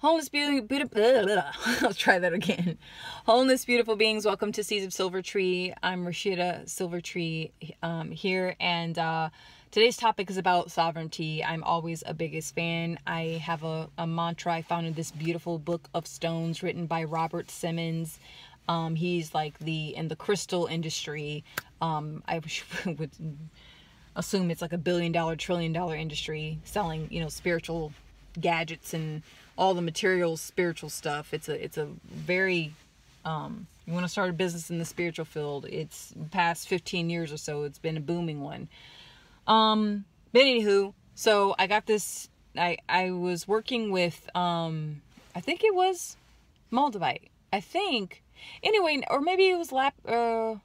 Wholeness, beautiful. I'll try that again. Wholeness, beautiful beings. Welcome to Seeds of Silvertree. I'm Rashida Silvertree here, and today's topic is about sovereignty. I'm always a biggest fan. I have a mantra. I found in this beautiful book of stones written by Robert Simmons. He's like in the crystal industry. I would assume it's like $1 billion, $1 trillion industry selling, spiritual gadgets and all the materials, spiritual stuff. It's a very, you want to start a business in the spiritual field, it's past 15 years or so, it's been a booming one. But anywho, so I got this, I was working with, I think it was Moldavite, I think. Anyway, or maybe it was Lapis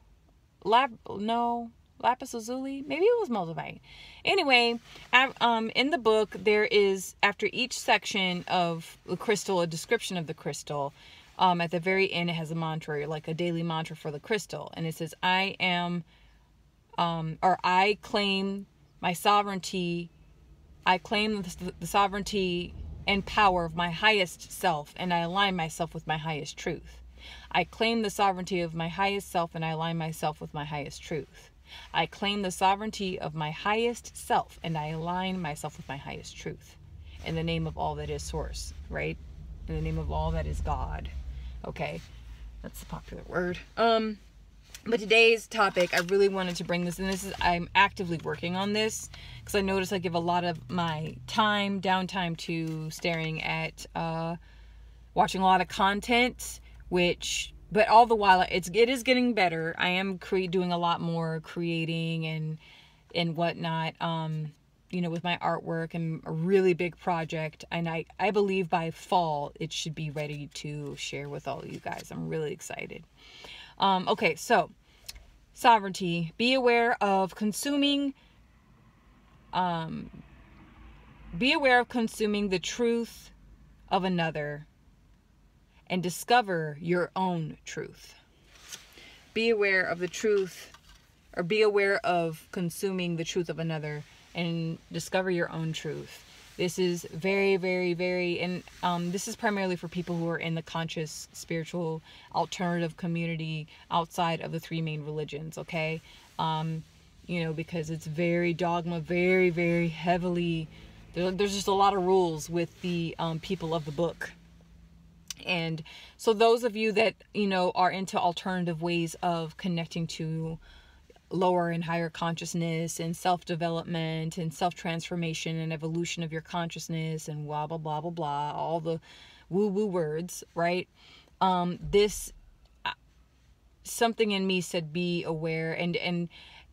Lazuli. Maybe it was Moldavite. Anyway, in the book, there is, after each section of the crystal, a description of the crystal. At the very end, it has a mantra, like a daily mantra for the crystal. And it says, I claim my sovereignty. I claim the sovereignty and power of my highest self, and I align myself with my highest truth. I claim the sovereignty of my highest self, and I align myself with my highest truth. I claim the sovereignty of my highest self, and I align myself with my highest truth. In the name of all that is source, right? In the name of all that is God. Okay, that's the popular word. But today's topic, I really wanted to bring this, and I'm actively working on this, because I notice I give a lot of my downtime to staring at, watching a lot of content, but all the while, it is getting better. I am doing a lot more creating and whatnot, with my artwork and a really big project. And I believe by fall, it should be ready to share with all of you guys. I'm really excited. Okay, so sovereignty. Be aware of consuming the truth of another, and discover your own truth. Be aware of the truth, or be aware of consuming the truth of another, and discover your own truth. This is very, very, very, and this is primarily for people who are in the conscious, spiritual, alternative community outside of the three main religions, okay? Because it's very dogma, very, very heavily, there's just a lot of rules with the people of the book. And so those of you that, are into alternative ways of connecting to lower and higher consciousness and self-development and self-transformation and evolution of your consciousness and blah, blah, blah, blah, blah, all the woo-woo words, right? Something in me said, be aware, and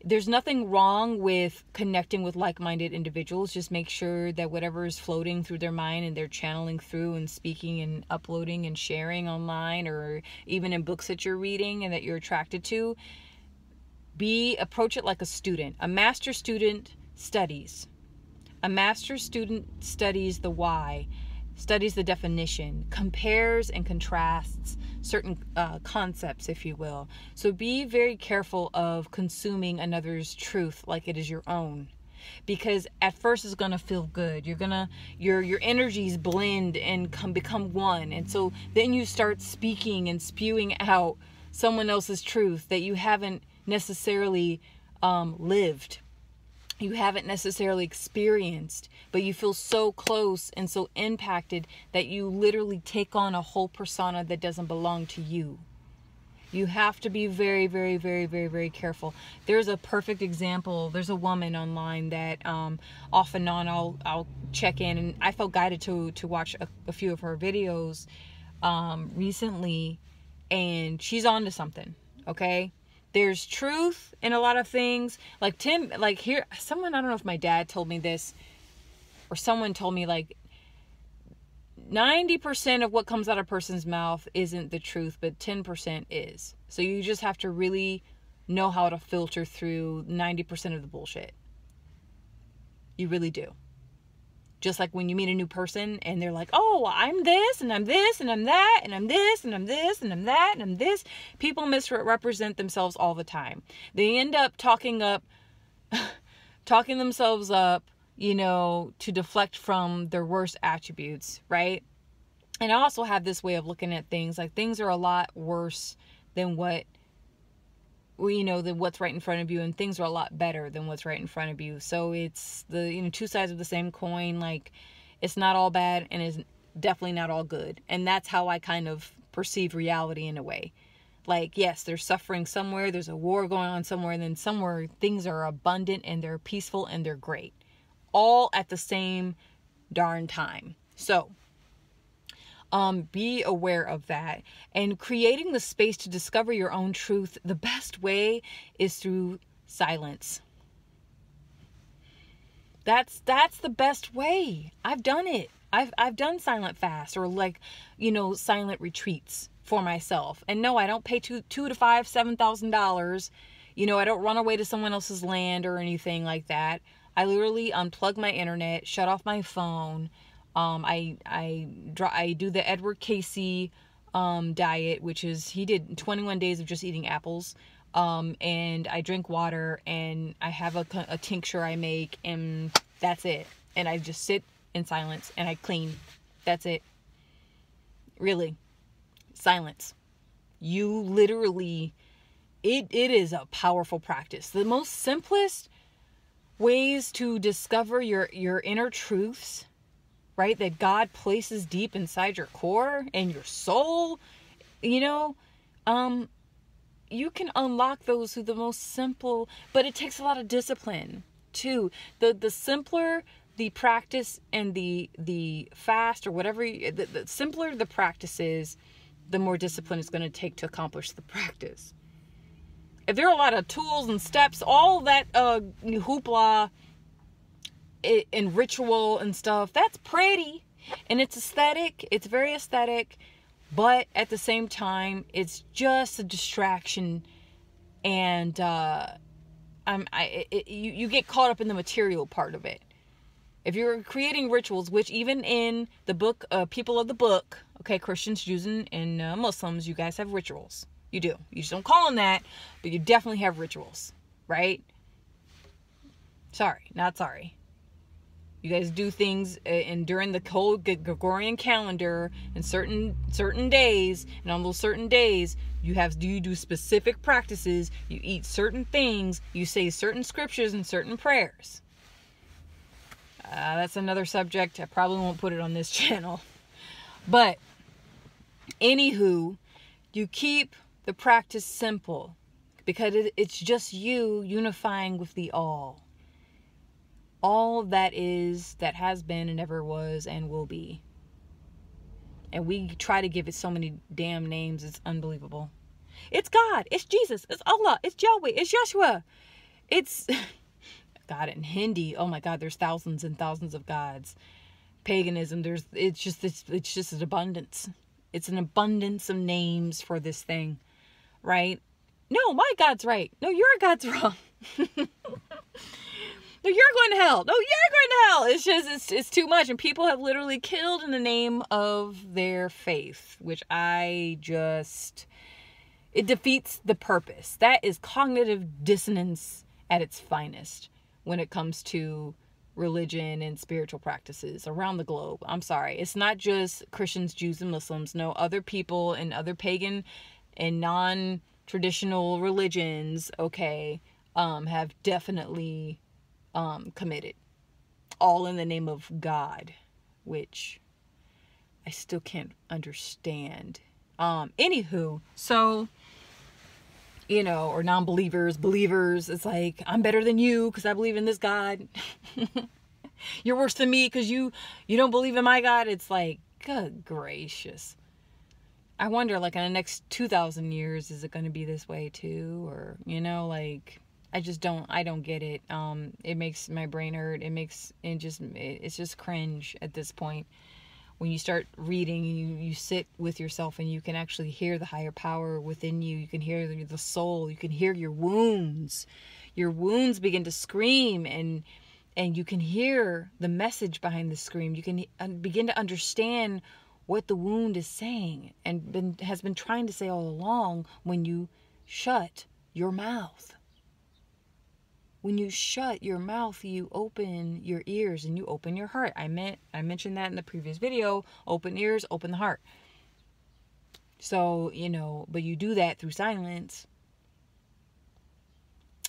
there's nothing wrong with connecting with like-minded individuals. Just make sure that whatever is floating through their mind and they're channeling through and speaking and uploading and sharing online, or even in books that you're reading and that you're attracted to, approach it like a student. A master student studies. A master student studies the why, studies the definition, compares and contrasts certain concepts, if you will. So be very careful of consuming another's truth like it is your own, because at first it's gonna feel good. Your energies blend and become one, and so then you start speaking and spewing out someone else's truth that you haven't necessarily lived. You haven't necessarily experienced, but you feel so close and so impacted that you literally take on a whole persona that doesn't belong to you. You have to be very, very, very, very, very careful. There's a perfect example. There's a woman online that off and on I'll check in, and I felt guided to watch a few of her videos recently, and she's onto something, okay? There's truth in a lot of things. Like someone, I don't know if my dad told me this, or someone told me, 90% of what comes out of a person's mouth isn't the truth, but 10% is. So you just have to really know how to filter through 90% of the bullshit. You really do. Just like when you meet a new person and they're like, oh, I'm this and I'm this and I'm that and I'm this and I'm this and I'm that and I'm this. People misrepresent themselves all the time. They end up talking themselves up, to deflect from their worst attributes, right? And I also have this way of looking at things, like things are a lot worse than what, than what's right in front of you, and things are a lot better than what's right in front of you. So it's the, two sides of the same coin. Like, it's not all bad and it's definitely not all good. And that's how I kind of perceive reality in a way. Like, yes, there's suffering somewhere, there's a war going on somewhere, and then somewhere things are abundant and they're peaceful and they're great. All at the same darn time. So, be aware of that. And creating the space to discover your own truth, the best way is through silence. That's the best way. I've done it. I've done silent fasts, or silent retreats for myself. And no, I don't pay $2,000 to $5,000, $7,000. I don't run away to someone else's land or anything like that. I literally unplug my internet, shut off my phone. I do the Edward Casey diet, which is, he did 21 days of just eating apples. And I drink water, and I have a tincture I make, and that's it. And I just sit in silence and I clean. That's it. Really. Silence. You literally, it is a powerful practice. The most simplest ways to discover your inner truths, right, that God places deep inside your core and your soul, you can unlock those through the most simple, but it takes a lot of discipline too. The simpler the practice and the fast, or whatever, the simpler the practice is, the more discipline it's going to take to accomplish the practice. If there are a lot of tools and steps, all that hoopla and ritual and stuff, that's pretty, and it's aesthetic. It's very aesthetic, but at the same time, it's just a distraction, and you get caught up in the material part of it. If you're creating rituals, which even in the book, people of the book, okay, Christians, Jews, and Muslims, you guys have rituals. You do. You just don't call them that, but you definitely have rituals, right? Sorry, not sorry. You guys do things during the whole Gregorian calendar, and certain days, and on those certain days, you do specific practices. You eat certain things. You say certain scriptures and certain prayers. That's another subject. I probably won't put it on this channel. But, anywho, you keep the practice simple, because it's just you unifying with the all. All that is, that has been, and ever was, and will be. And we try to give it so many damn names, it's unbelievable. It's God, it's Jesus, it's Allah, it's Yahweh, it's Yeshua. It's God in Hindi. Oh my God, there's thousands and thousands of gods. Paganism, it's just an abundance. It's an abundance of names for this thing, right? No, my God's right. No, your God's wrong. No, you're going to hell. No, you're going to hell. It's just, it's too much. And people have literally killed in the name of their faith, which it defeats the purpose. That is cognitive dissonance at its finest when it comes to religion and spiritual practices around the globe. I'm sorry. It's not just Christians, Jews, and Muslims. No, other people and other pagan and non-traditional religions, okay, have definitely committed, all in the name of God, which I still can't understand. Anywho, so, or non-believers, believers, it's like, I'm better than you because I believe in this God. You're worse than me because you don't believe in my God. It's like, good gracious. I wonder, like, in the next 2,000 years, is it going to be this way too? Or, I don't get it. It makes my brain hurt. It's just cringe at this point. When you start reading, you sit with yourself and you can actually hear the higher power within you. You can hear the soul. You can hear your wounds. Your wounds begin to scream, and you can hear the message behind the scream. You can begin to understand what the wound is saying and has been trying to say all along when you shut your mouth. when you shut your mouth, you open your ears and you open your heart. I mentioned that in the previous video. Open ears, open the heart. So, but you do that through silence.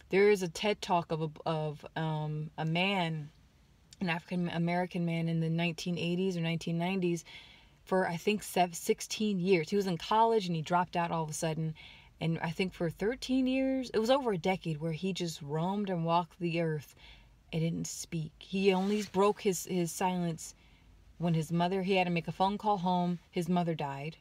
There is a TED talk of a man, an African American man in the 1980s or 1990s, for I think 16 years. He was in college and he dropped out all of a sudden. And I think for 13 years, it was over a decade, where he just roamed and walked the earth and didn't speak. He only broke his silence when he had to make a phone call home. His mother died.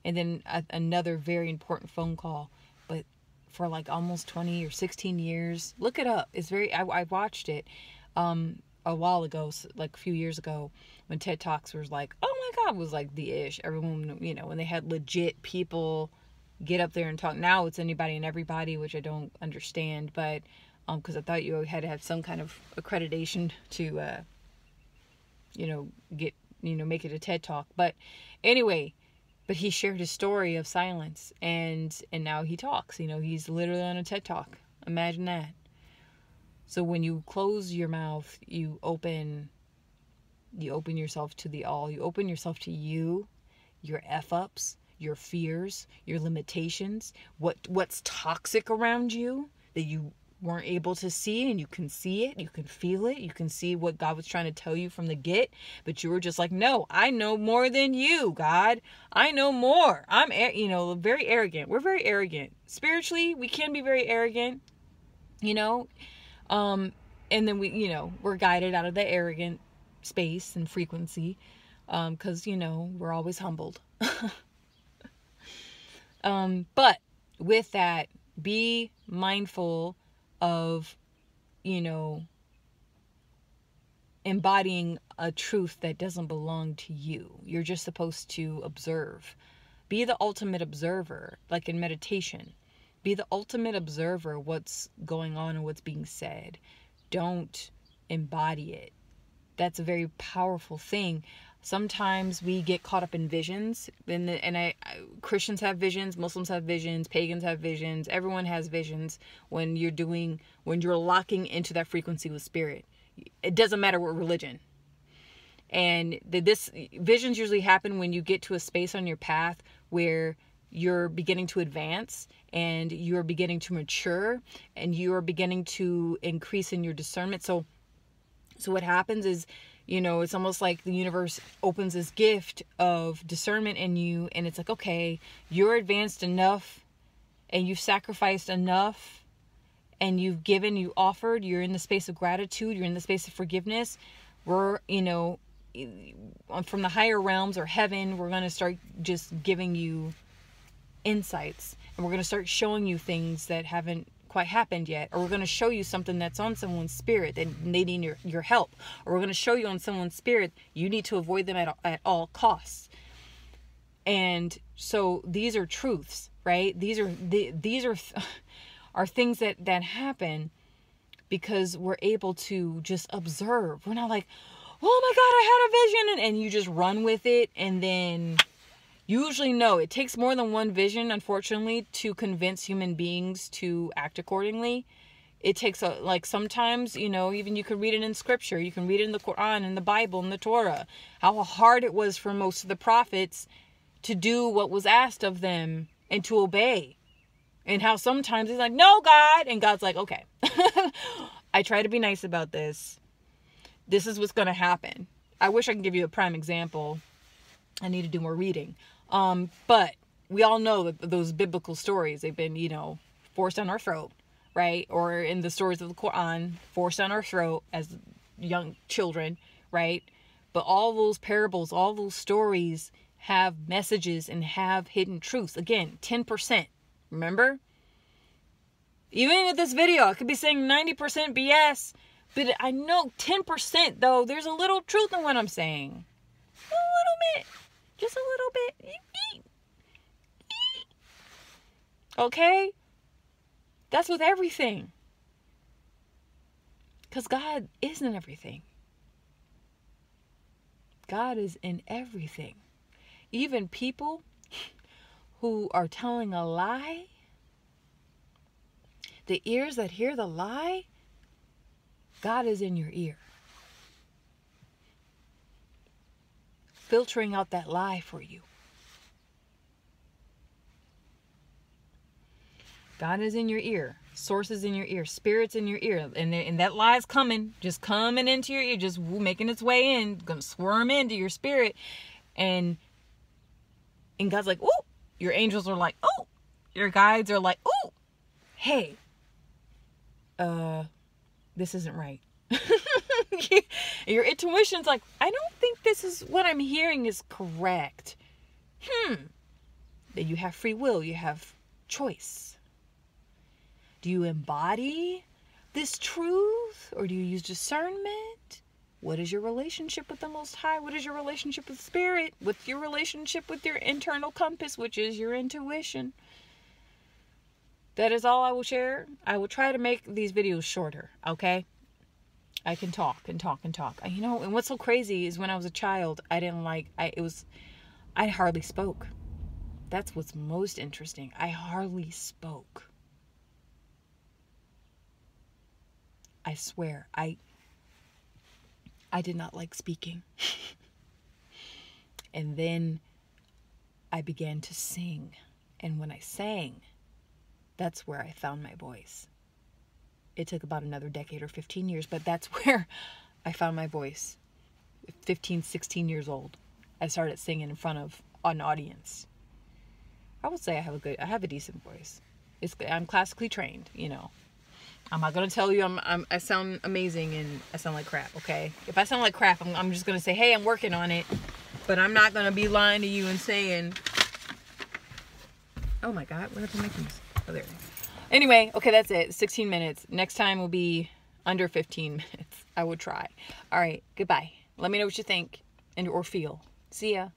And then another very important phone call. But for like almost 20 or 16 years, look it up. I watched it a while ago, like a few years ago, when TED Talks was like, oh my God, was like the ish. Everyone, when they had legit people get up there and talk. Now it's anybody and everybody, which I don't understand, but because I thought you had to have some kind of accreditation to make it a TED Talk. But anyway, but he shared his story of silence, and now he talks. He's literally on a TED Talk. Imagine that. So when you close your mouth, you open yourself to the all. You open yourself to you, your F-ups, your fears, your limitations, what's toxic around you that you weren't able to see, and you can see it, you can feel it, you can see what God was trying to tell you from the get, but you were just like, no, I know more than you, God. I know more. I'm, very arrogant. We're very arrogant. Spiritually, we can be very arrogant, and then we're guided out of the arrogant space and frequency, because, we're always humbled. But with that, be mindful of, embodying a truth that doesn't belong to you. You're just supposed to observe. Be the ultimate observer, like in meditation. Be the ultimate observer what's going on and what's being said. Don't embody it. That's a very powerful thing. Sometimes we get caught up in visions, Christians have visions, Muslims have visions, pagans have visions. Everyone has visions when you're locking into that frequency with spirit. It doesn't matter what religion. And visions usually happen when you get to a space on your path where you're beginning to advance and you're beginning to mature and you're beginning to increase in your discernment. So what happens is, it's almost like the universe opens this gift of discernment in you, and it's like, okay, you're advanced enough and you've sacrificed enough and you've given, you offered, you're in the space of gratitude, you're in the space of forgiveness. We're, from the higher realms or heaven, we're going to start just giving you insights, and we're going to start showing you things that haven't quite happened yet, or we're going to show you something that's on someone's spirit that they need your help, or we're going to show you on someone's spirit you need to avoid them at all costs. And so these are truths, right? These are things that happen because we're able to just observe. We're not like, oh my God, I had a vision, and you just run with it. And then usually, no, it takes more than one vision, unfortunately, to convince human beings to act accordingly. It takes sometimes, even you can read it in scripture. You can read it in the Quran, in the Bible, in the Torah, how hard it was for most of the prophets to do what was asked of them and to obey. And how sometimes it's like, no, God. And God's like, okay, I try to be nice about this. This is what's going to happen. I wish I could give you a prime example. I need to do more reading. But we all know that those biblical stories, they've been, forced down our throat, right? Or in the stories of the Quran, forced down our throat as young children, right? But all those parables, all those stories have messages and have hidden truths. Again, 10%. Remember? Even with this video, I could be saying 90% BS, but I know 10%, though, there's a little truth in what I'm saying. A little bit. Just a little bit. Okay? That's with everything. Because God isn't everything. God is in everything. Even people who are telling a lie, the ears that hear the lie, God is in your ear, filtering out that lie for you. God is in your ear. Source is in your ear. Spirit's in your ear. And that lie is coming. Just coming into your ear. Just making its way in. Going to squirm into your spirit. And God's like, ooh. Your angels are like, ooh. Your guides are like, ooh. Hey. This isn't right. Your intuition's like, I don't think this is what I'm hearing is correct. Then you have free will. You have choice. Do you embody this truth, or do you use discernment? What is your relationship with the Most High? What is your relationship with Spirit? What's your relationship with your internal compass, which is your intuition? That is all I will share. I will try to make these videos shorter, okay? I can talk and talk and talk. You know, and what's so crazy is when I was a child, I hardly spoke. That's what's most interesting. I hardly spoke. I swear, I did not like speaking. And then I began to sing. And when I sang, that's where I found my voice. It took about another decade or 15 years, but that's where I found my voice. 15, 16 years old, I started singing in front of an audience. I would say I have a decent voice. I'm classically trained, you know. I'm not going to tell you I sound amazing and I sound like crap, okay? If I sound like crap, I'm just going to say, hey, I'm working on it. But I'm not going to be lying to you and saying, oh my God, what happened to my keys? Oh, there. Anyway, okay, that's it. 16 minutes. Next time will be under 15 minutes. I will try. All right, goodbye. Let me know what you think or feel. See ya.